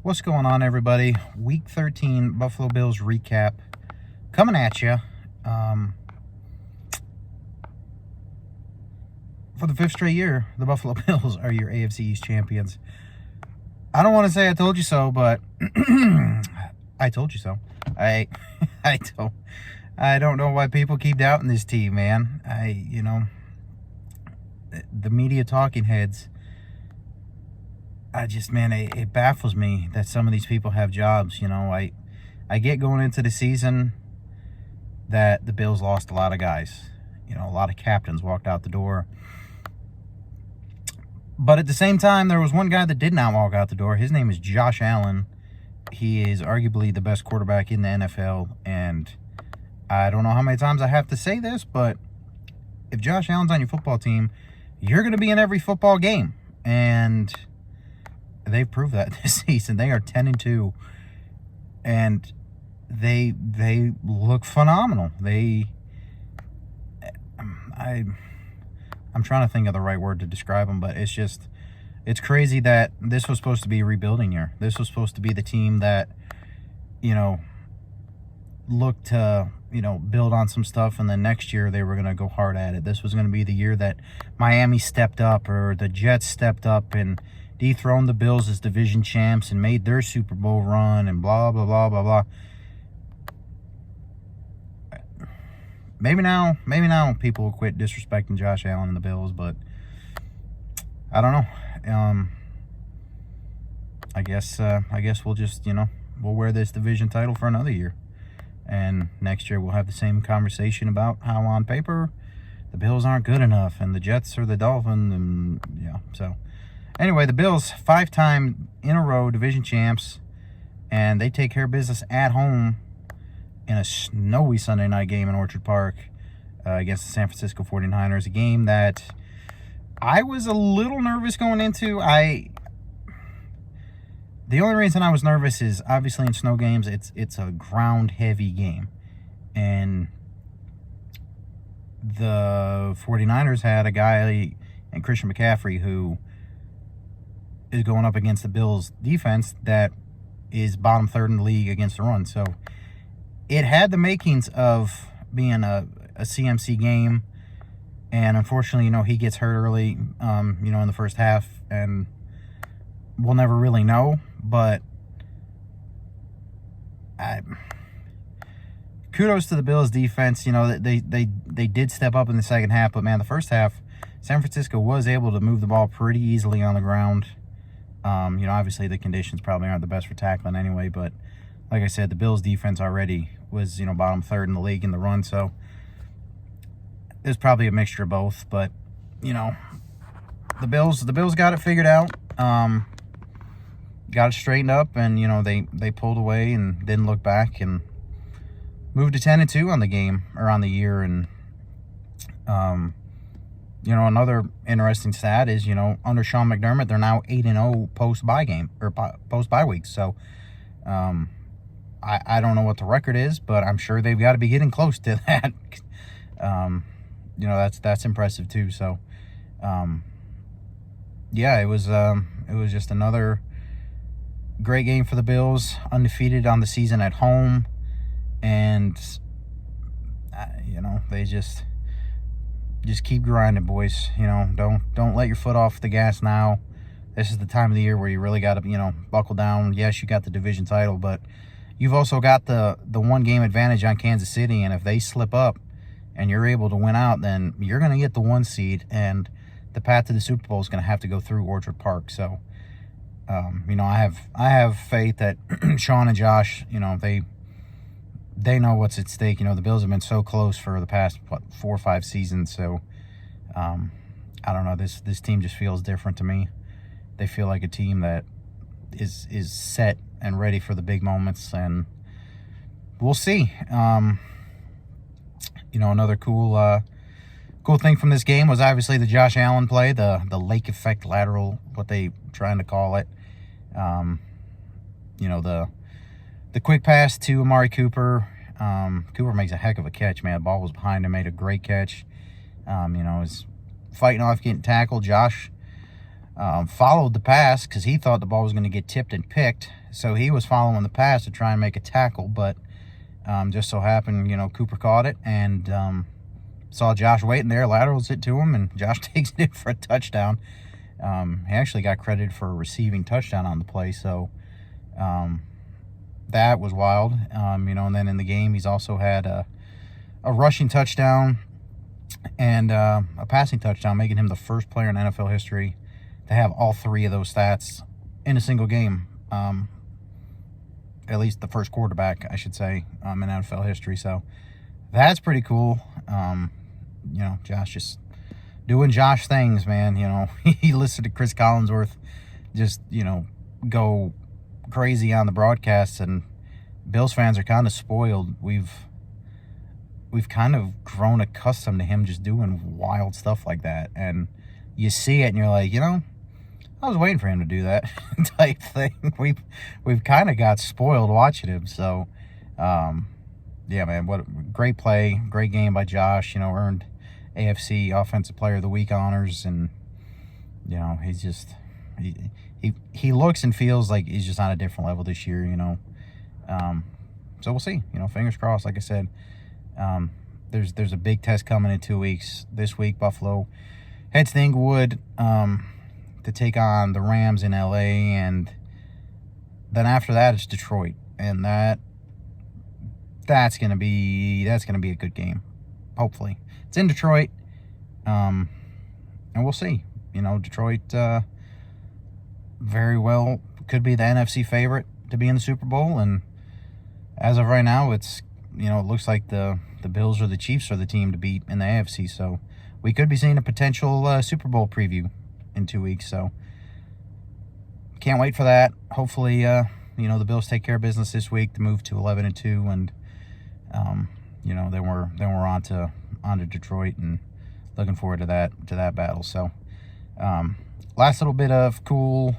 What's going on, everybody? Week 13 Buffalo Bills recap coming at you. For the fifth straight year, the Buffalo Bills are your AFC East champions. I don't want to say I told you so, but I told you so. I don't know why people keep doubting this team, man. The media talking heads, it baffles me that some of these people have jobs. I get going into the season that the Bills lost a lot of guys. A lot of captains walked out the door. But at the same time, there was one guy that did not walk out the door. His name is Josh Allen. He is arguably the best quarterback in the NFL. And I don't know how many times I have to say this, but if Josh Allen's on your football team, you're going to be in every football game. And they've proved that this season. They are 10-2, and they look phenomenal. I'm trying to think of the right word to describe them, but it's crazy that this was supposed to be a rebuilding year. This was supposed to be the team that looked to build on some stuff, and then next year they were going to go hard at it. This was going to be the year that Miami stepped up, or the Jets stepped up and dethroned the Bills as division champs and made their Super Bowl run and blah, blah, blah, blah, blah. Maybe now people will quit disrespecting Josh Allen and the Bills, but I don't know. I guess we'll just, we'll wear this division title for another year. And next year we'll have the same conversation about how on paper the Bills aren't good enough and the Jets or the Dolphins, and so anyway, the Bills, 5-time in a row division champs, and they take care of business at home in a snowy Sunday night game in Orchard Park against the San Francisco 49ers, a game that I was a little nervous going into. The only reason I was nervous is obviously in snow games, it's a ground-heavy game, and the 49ers had a guy in Christian McCaffrey who is going up against the Bills defense that is bottom third in the league against the run. So it had the makings of being a CMC game. And unfortunately, he gets hurt early, in the first half, and we'll never really know. But kudos to the Bills defense. They did step up in the second half, but man, the first half, San Francisco was able to move the ball pretty easily on the ground. Obviously the conditions probably aren't the best for tackling anyway, but like I said, the Bills defense already was, bottom third in the league in the run, so there's probably a mixture of both. But, the Bills got it figured out, got it straightened up, and, they pulled away and didn't look back and moved to 10-2 on the game, or on the year. And, another interesting stat is, under Sean McDermott, they're now 8-0 post-bye game, or post-bye week. So, I don't know what the record is, but I'm sure they've got to be getting close to that. That's impressive too. So, it was just another great game for the Bills, undefeated on the season at home, and they just keep grinding, boys. Don't let your foot off the gas now. This is the time of the year where you really got to, buckle down. Yes, you got the division title, but you've also got the one-game advantage on Kansas City, and if they slip up and you're able to win out, then you're going to get the 1 seed, and the path to the Super Bowl is going to have to go through Orchard Park. So, I have faith that Sean and Josh, they know what's at stake. The Bills have been so close for the past 4 or 5 seasons. So, I don't know. This team just feels different to me. They feel like a team that is set and ready for the big moments, and we'll see. Another cool thing from this game was obviously the Josh Allen play, the lake effect lateral, what they trying to call it. The quick pass to Amari Cooper. Cooper makes a heck of a catch, man. The ball was behind him, made a great catch. Was fighting off getting tackled. Josh followed the pass because he thought the ball was going to get tipped and picked. So he was following the pass to try and make a tackle, but just so happened, Cooper caught it and saw Josh waiting there, laterals it to him, and Josh takes it in for a touchdown. He actually got credited for a receiving touchdown on the play, so that was wild. And then in the game, he's also had a rushing touchdown and a passing touchdown, making him the first player in NFL history to have all three of those stats in a single game. At least the first quarterback, I should say, in NFL history. So that's pretty cool. Josh just doing Josh things, man. He listened to Chris Collinsworth just, go crazy on the broadcasts, and Bills fans are kind of spoiled. We've kind of grown accustomed to him just doing wild stuff like that, and you see it and you're like, I was waiting for him to do that type thing. We've kind of got spoiled watching him. So yeah, man, what a great play, great game by Josh. Earned AFC Offensive Player of the Week honors, and he's just he looks and feels like he's just on a different level this year. So we'll see. Fingers crossed. Like I said, there's a big test coming in 2 weeks. This week, Buffalo heads to Inglewood to take on the Rams in LA, and then after that it's Detroit, and that's gonna be a good game. Hopefully, it's in Detroit, and we'll see. Detroit very well could be the NFC favorite to be in the Super Bowl, and as of right now, it's it looks like the Bills or the Chiefs are the team to beat in the AFC. So we could be seeing a potential Super Bowl preview in 2 weeks. So can't wait for that. Hopefully, the Bills take care of business this week to move to 11-2, and then we're on to Detroit, and looking forward to that battle. So last little bit of cool,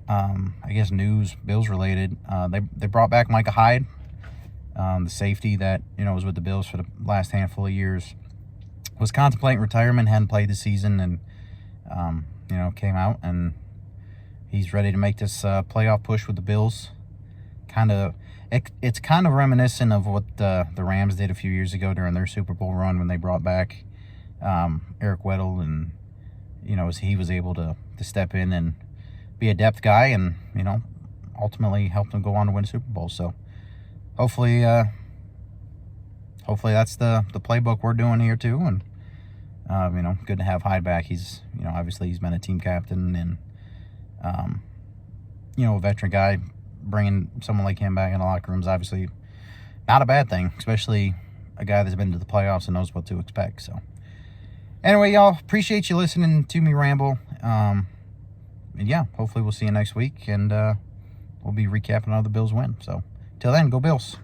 I guess, news, Bills related. They brought back Micah Hyde, the safety that was with the Bills for the last handful of years. Was contemplating retirement, hadn't played this season, and came out, and he's ready to make this playoff push with the Bills. It's kind of reminiscent of what the Rams did a few years ago during their Super Bowl run when they brought back Eric Weddle, and he was able to step in and be a depth guy, and ultimately helped them go on to win a Super Bowl. So hopefully that's the playbook we're doing here too, and good to have Hyde back. He's obviously he's been a team captain, and a veteran guy. Bringing someone like him back in the locker room is obviously not a bad thing, especially a guy that's been to the playoffs and knows what to expect. So anyway, y'all, appreciate you listening to me ramble. And yeah, hopefully we'll see you next week, and we'll be recapping another Bills win. So till then, go Bills.